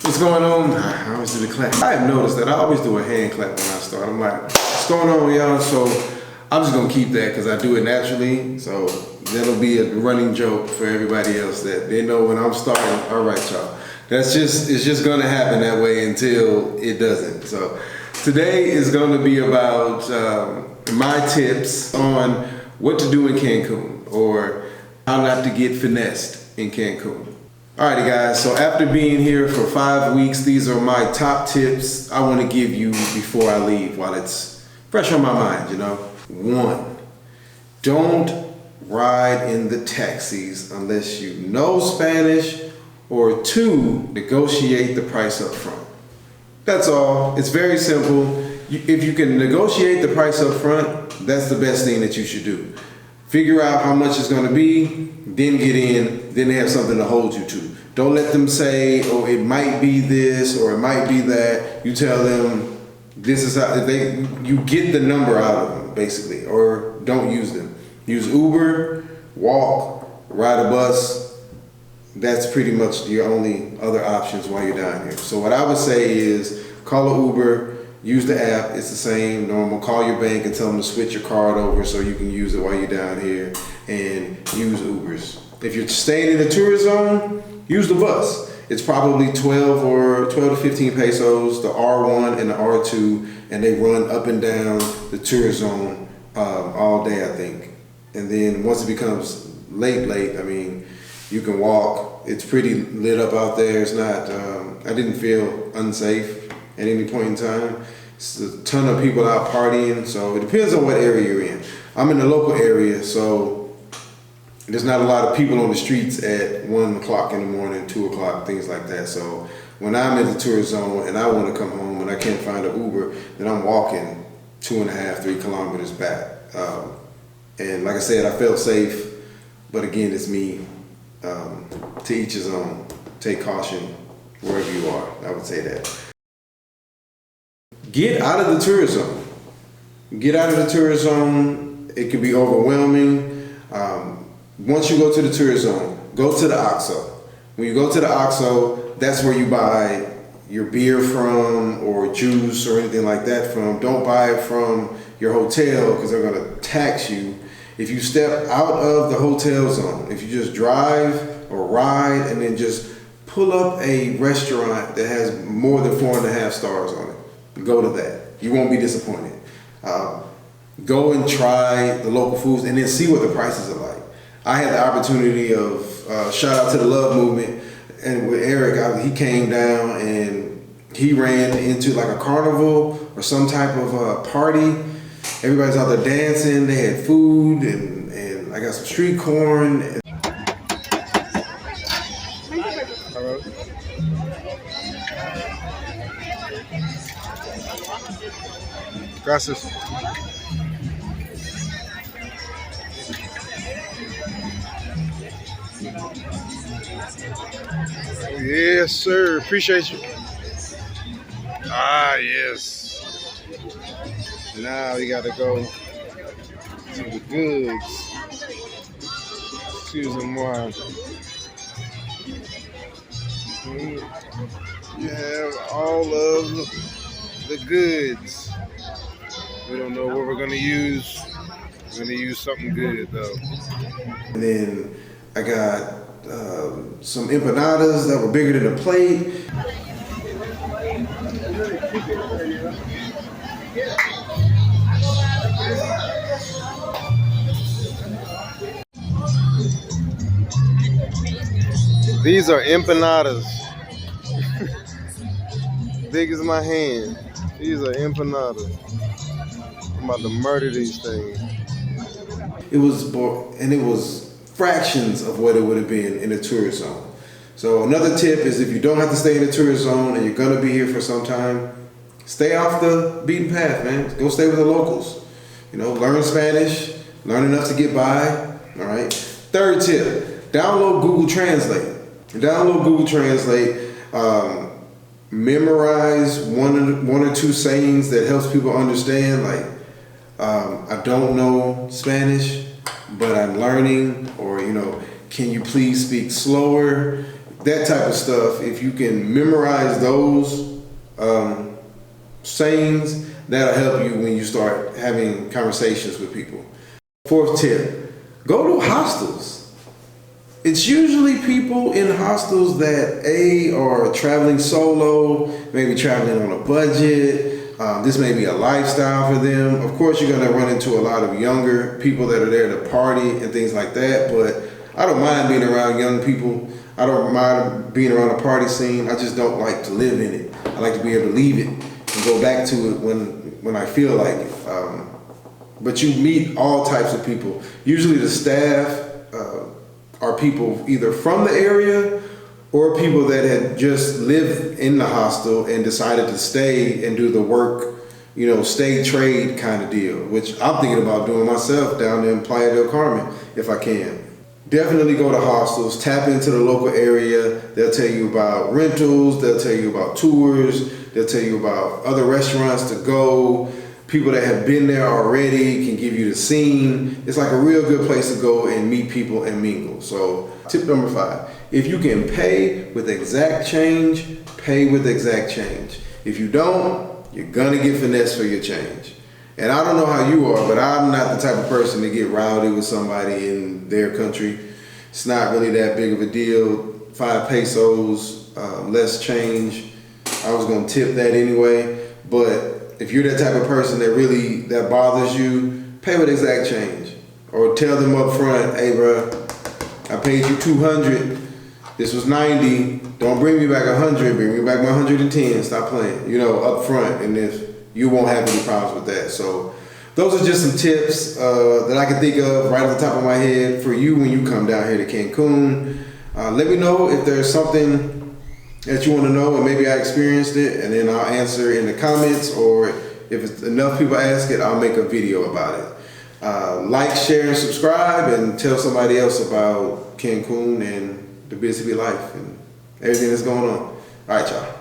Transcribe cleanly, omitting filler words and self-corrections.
What's going on? I always do the clap. I have noticed that I always do a hand clap when I start. I'm like, what's going on, y'all? So I'm just gonna keep that because I do it naturally. So that'll be a running joke for everybody else that they know when I'm starting. All right, y'all. It's just gonna happen that way until it doesn't. So today is gonna be about my tips on what to do in Cancun or how not to get finessed in Cancun. Alrighty guys, so after being here for 5 weeks, these are my top tips I want to give you before I leave while it's fresh on my mind, you know. 1, don't ride in the taxis unless you know Spanish, or 2, negotiate the price up front. That's all. It's very simple. If you can negotiate the price up front, that's the best thing that you should do. Figure out how much it's going to be, then get in, then they have something to hold you to. Don't let them say, oh, it might be this or it might be that. You tell them this is how you get the number out of them, basically, or don't use them. Use Uber, walk, ride a bus. That's pretty much your only other options while you're down here. So what I would say is call an Uber, use the app, it's the same, normal. Call your bank and tell them to switch your card over so you can use it while you're down here, and use Ubers. If you're staying in the tourist zone, use the bus. It's probably 12 to 15 pesos, the R1 and the R2, and they run up and down the tourist zone all day, I think. And then once it becomes late, I mean, you can walk. It's pretty lit up out there. It's not, I didn't feel unsafe at any point in time. It's a ton of people out partying, so it depends on what area you're in. I'm in the local area, so there's not a lot of people on the streets at 1 o'clock in the morning, 2 o'clock, things like that. So when I'm in the tourist zone and I want to come home and I can't find an Uber, then I'm walking 2.5, 3 kilometers back. And like I said, I felt safe, but again, it's me. To each his own. Take caution wherever you are. I would say that. Get out of the tourist zone. Get out of the tourist zone. It can be overwhelming. Once you go to the tourist zone, go to the OXXO. When you go to the OXXO, that's where you buy your beer from, or juice or anything like that from. Don't buy it from your hotel because they're going to tax you. If you step out of the hotel zone, if you just drive or ride and then just pull up a restaurant that has more than 4.5 stars on it, go to that. You won't be disappointed. Go and try the local foods and then see what the prices are like. I had the opportunity of, shout out to the Love Movement, and with Eric, he came down and he ran into like a carnival or some type of party. Everybody's out there dancing, they had food, and I got some street corn. Hello. Gracias. Yes, sir. Appreciate you. Ah, yes. Now we gotta go to the goods. Excuse-moi. You have all of the goods. We don't know what we're gonna use. We're gonna use something good though. And then I got some empanadas that were bigger than a plate. These are empanadas. Big as my hand. These are empanadas. I'm about to murder these things. It was fractions of what it would have been in a tourist zone. So another tip is, if you don't have to stay in a tourist zone and you're gonna be here for some time, stay off the beaten path, man. Go stay with the locals. You know, learn Spanish, learn enough to get by. All right. 3rd tip: download Google Translate. Download Google Translate. Memorize one or two sayings that helps people understand. Like, I don't know Spanish, but I'm learning. Or, you know, can you please speak slower? that type of stuff, if you can memorize those sayings, that'll help you when you start having conversations with people. Fourth tip, go to hostels. It's usually people in hostels that are traveling solo, maybe traveling on a budget. This may be a lifestyle for them. Of course, you're gonna run into a lot of younger people that are there to party and things like that, but I don't mind being around young people. I don't mind being around a party scene. I just don't like to live in it. I like to be able to leave it and go back to it when I feel like it. But you meet all types of people. Usually the staff are people either from the area or people that had just lived in the hostel and decided to stay and do the work, stay trade kind of deal, which I'm thinking about doing myself down there in Playa del Carmen if I can. Definitely go to hostels, tap into the local area. They'll tell you about rentals, they'll tell you about tours, they'll tell you about other restaurants to go. People that have been there already can give you the scene. It's like a real good place to go and meet people and mingle. So tip number 5, if you can pay with exact change, pay with exact change. If you don't, you're gonna get finesse for your change. And I don't know how you are, but I'm not the type of person to get rowdy with somebody in their country. It's not really that big of a deal. 5 pesos, less change. I was gonna tip that anyway, but if you're that type of person that bothers you, pay with exact change. Or tell them up front, hey bro, I paid you 200, this was 90, don't bring me back 100, bring me back 110, stop playing, up front, and if you won't have any problems with that. So those are just some tips that I can think of right off the top of my head for you when you come down here to Cancun. Let me know if there's something that you want to know and maybe I experienced it, and then I'll answer in the comments, or if it's enough people ask it, I'll make a video about it. Like, share, and subscribe, and tell somebody else about Cancun and the busy life and everything that's going on. All right, y'all.